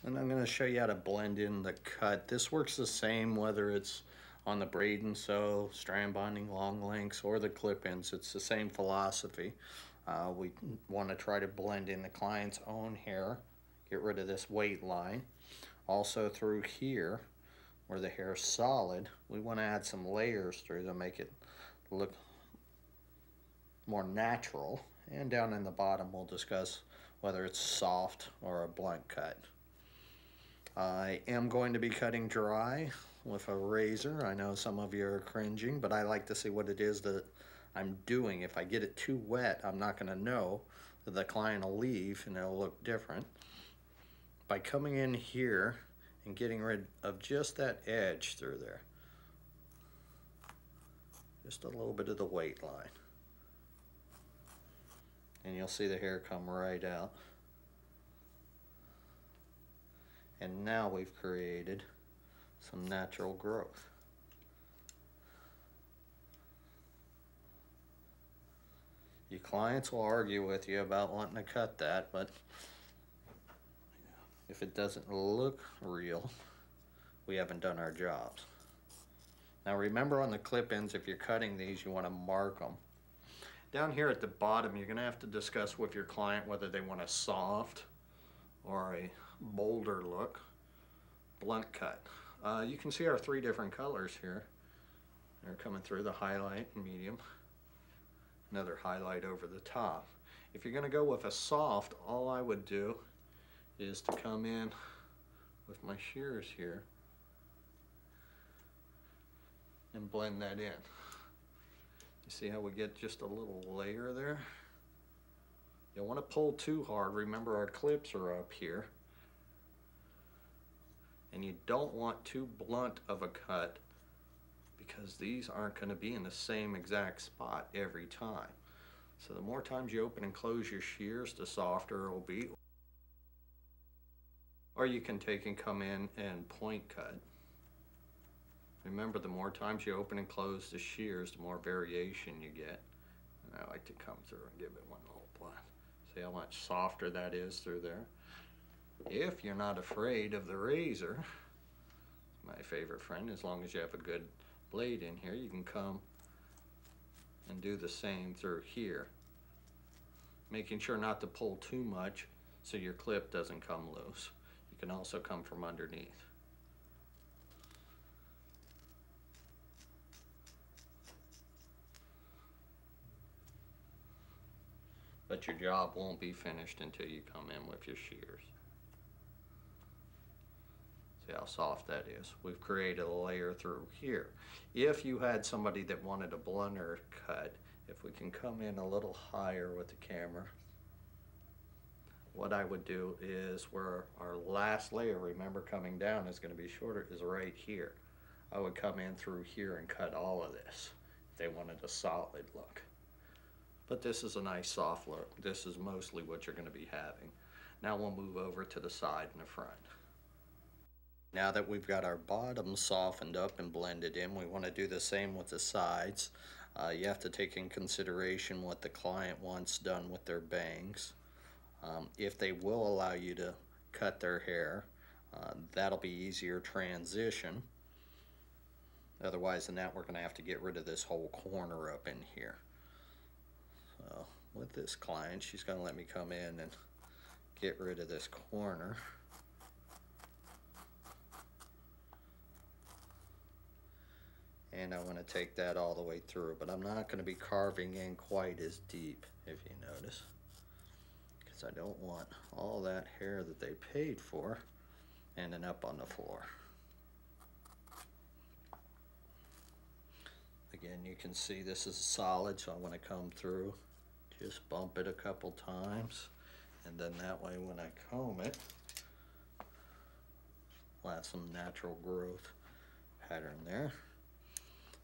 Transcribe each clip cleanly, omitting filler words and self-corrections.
And I'm going to show you how to blend in the cut. This works the same whether it's on the braid and sew, strand binding, long links, or the clip-ins. It's the same philosophy. We want to try to blend in the client's own hair, get rid of this weight line. Also through here, where the hair is solid, we want to add some layers through to make it look more natural. And down in the bottom, we'll discuss whether it's soft or a blunt cut. I am going to be cutting dry with a razor. I know some of you are cringing, but I like to see what it is that I'm doing. If I get it too wet, I'm not going to know. The client will leave and it'll look different. By coming in here and getting rid of just that edge through there, just a little bit of the weight line, and you'll see the hair come right out. And now we've created some natural growth. Your clients will argue with you about wanting to cut that, but if it doesn't look real, we haven't done our jobs. Now remember, on the clip-ins, if you're cutting these, you want to mark them. Down here at the bottom, you're going to have to discuss with your client whether they want a soft or a bolder look blunt cut. You can see our 3 different colors here. They're coming through: the highlight, medium, another highlight over the top. If you're going to go with a soft, all I would do is to come in with my shears here and blend that in. You see how we get just a little layer there? You don't want to pull too hard. Remember, our clips are up here. And you don't want too blunt of a cut, because these aren't going to be in the same exact spot every time. So the more times you open and close your shears, the softer it will be. Or you can take and come in and point cut. Remember, the more times you open and close the shears, the more variation you get. And I like to come through and give it one little blend. See how much softer that is through there? If you're not afraid of the razor, my favorite friend, as long as you have a good blade in here, you can come and do the same through here, making sure not to pull too much so your clip doesn't come loose. You can also come from underneath. But your job won't be finished until you come in with your shears. See how soft that is? We've created a layer through here. If you had somebody that wanted a blunter cut, if we can come in a little higher with the camera, what I would do is, where our last layer, remember, coming down is going to be shorter, is right here. I would come in through here and cut all of this if they wanted a solid look. But this is a nice soft look. This is mostly what you're going to be having. Now we'll move over to the side and the front. Now that we've got our bottom softened up and blended in, we want to do the same with the sides. You have to take in consideration what the client wants done with their bangs. If they will allow you to cut their hair, that'll be easier transition. Otherwise than that, we're going to have to get rid of this whole corner up in here. So with this client, she's going to let me come in and get rid of this corner. And I want to take that all the way through, but I'm not going to be carving in quite as deep, if you notice, because I don't want all that hair that they paid for ending up on the floor. Again, you can see this is solid, so I want to come through, just bump it a couple times, and then that way when I comb it, we'll have some natural growth pattern there.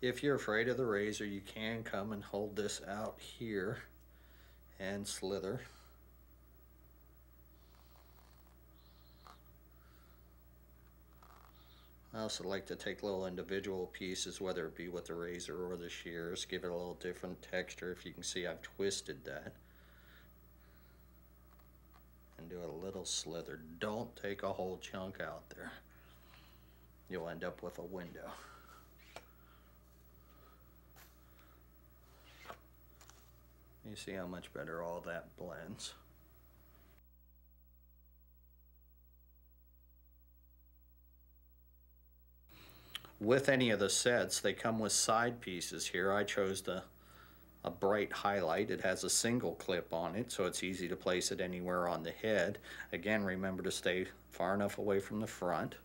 If you're afraid of the razor, you can come and hold this out here and slither. I also like to take little individual pieces, whether it be with the razor or the shears, give it a little different texture. If you can see, I've twisted that. and do a little slither. Don't take a whole chunk out there. You'll end up with a window. You see how much better all that blends. With any of the sets, they come with side pieces here. I chose a bright highlight. It has a single clip on it, so it's easy to place it anywhere on the head. Again, remember to stay far enough away from the front.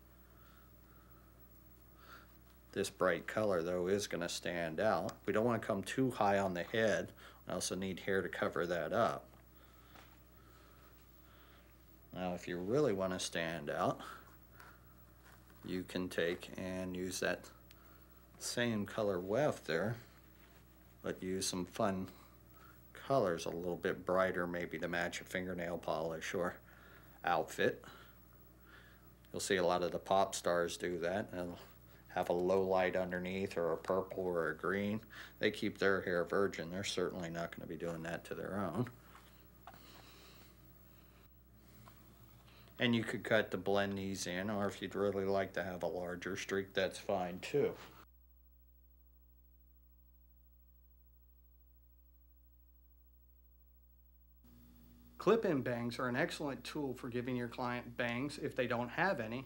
This bright color, though, is going to stand out. We don't want to come too high on the head. We also need hair to cover that up. Now, if you really want to stand out, you can take and use that same color weft there, but use some fun colors, a little bit brighter maybe to match a fingernail polish or outfit. You'll see a lot of the pop stars do that. They'll have a low light underneath, or a purple or a green. They keep their hair virgin. They're certainly not going to be doing that to their own. And you could cut to blend these in, or if you'd really like to have a larger streak, that's fine too. Clip-in bangs are an excellent tool for giving your client bangs if they don't have any,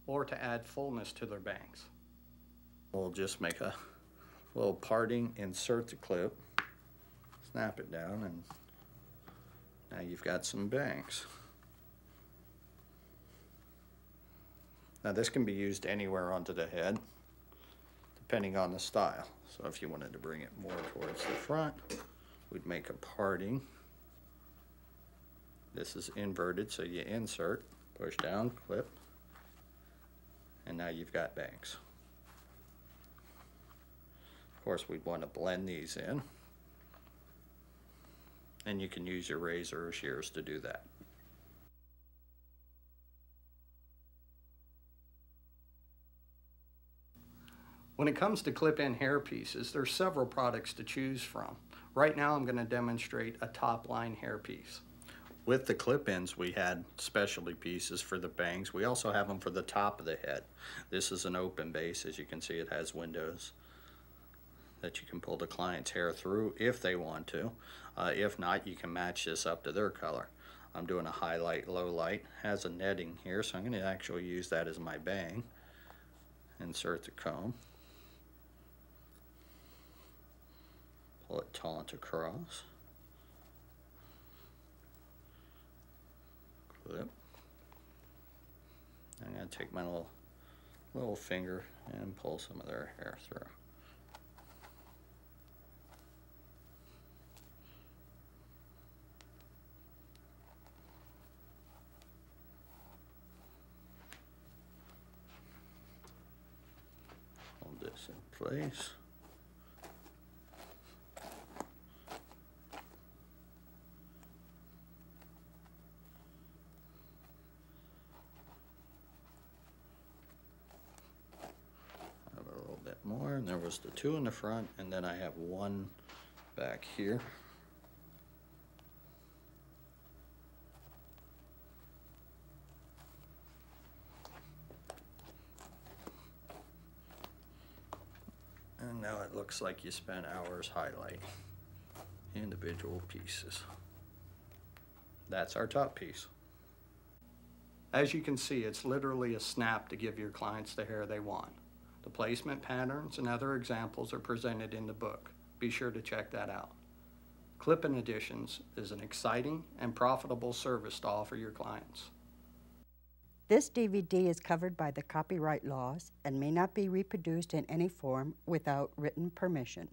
or to add fullness to their bangs. We'll just make a little parting, insert the clip, snap it down, and now you've got some bangs. Now this can be used anywhere onto the head, depending on the style. So if you wanted to bring it more towards the front, we'd make a parting. This is inverted, so you insert, push down, clip, and now you've got bangs. Of course, we'd want to blend these in, and you can use your razor or shears to do that. When it comes to clip-in hair pieces, there's several products to choose from. Right now I'm going to demonstrate a top-line hair piece. With the clip-ins, we had specialty pieces for the bangs. We also have them for the top of the head. This is an open base. As you can see, it has windows that you can pull the client's hair through if they want to. If not, you can match this up to their color. I'm doing a highlight, low light. Has a netting here, so I'm going to actually use that as my bang. Insert the comb. Pull it taut across. Clip. I'm going to take my little finger and pull some of their hair through. Hold this in place. More, and there was the two in the front, and then I have one back here. And now it looks like you spent hours highlighting individual pieces. That's our top piece. As you can see, it's literally a snap to give your clients the hair they want. The placement patterns and other examples are presented in the book. Be sure to check that out. Clip-in Editions is an exciting and profitable service to offer your clients. This DVD is covered by the copyright laws and may not be reproduced in any form without written permission.